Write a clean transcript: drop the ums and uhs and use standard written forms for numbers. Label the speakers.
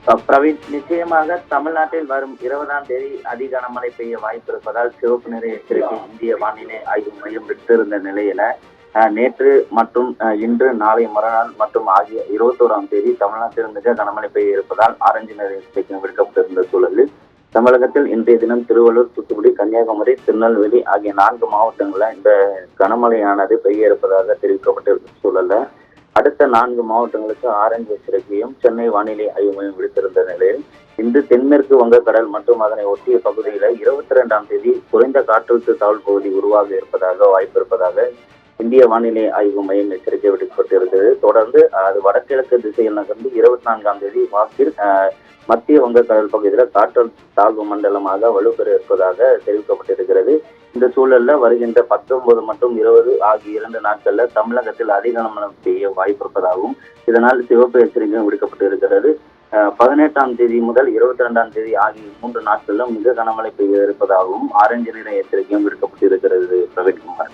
Speaker 1: பிரவீன், நிச்சயமாக தமிழ்நாட்டில் வரும் 20ஆம் தேதி அதி கனமழை பெய்ய வாய்ப்பு இருப்பதால் சிவப்பு நிற எச்சரிக்கை இந்திய வானிலை ஆய்வு மையம் விட்டிருந்த நிலையில நேற்று மற்றும் இன்று நாளை மறுநாள் மற்றும் ஆகிய 21ஆம் தேதி தமிழ்நாட்டில் மிக கனமழை பெய்ய இருப்பதால் ஆரஞ்சு நிற எச்சரிக்கை விடுக்கப்பட்டிருந்த சூழலில் தமிழகத்தில் இன்றைய தினம் திருவள்ளூர், தூத்துக்குடி, கன்னியாகுமரி, திருநெல்வேலி ஆகிய 4 மாவட்டங்களில் இந்த கனமழையானது பெய்ய இருப்பதாக தெரிவிக்கப்பட்டிருந்த சூழல்ல அடுத்த 4 மாவட்டங்களுக்கு ஆரஞ்சு எச்சரிக்கையும் சென்னை வானிலை ஆய்வு மையம் விடுத்திருந்த நிலையில் இன்று தென்மேற்கு வங்கக்கடல் மற்றும் அதனை ஒட்டிய பகுதியில 22ஆம் தேதி குறைந்த காற்றழுத்த தாழ்வு பகுதி உருவாக இருப்பதாக வாய்ப்பு இருப்பதாக இந்திய வானிலை ஆய்வு மையம் எச்சரிக்கை விடுக்கப்பட்டிருந்தது. தொடர்ந்து அது வடகிழக்கு திசையில் நகர்ந்து 24ஆம் தேதி வாக்கில் மத்திய வங்கக்கடல் பகுதியில் காற்றழுத்த தாழ்வு மண்டலமாக வலுப்பெற இருப்பதாக தெரிவிக்கப்பட்டிருக்கிறது. இந்த சூழல்ல வருகின்ற 19 மற்றும் 20 ஆகிய 2 நாட்கள்ல தமிழகத்தில் அதிக கனமழை பெய்ய வாய்ப்பு இருப்பதாகவும் இதனால் சிவப்பு எச்சரிக்கையும் விடுக்கப்பட்டிருக்கிறது. 18ஆம் தேதி முதல் 22ஆம் தேதி ஆகிய 3 நாட்களிலும் மிக கனமழை பெய்ய இருப்பதாகவும் ஆரஞ்சு நிற எச்சரிக்கையும் விடுக்கப்பட்டிருக்கிறது. பிரவீன்குமார்.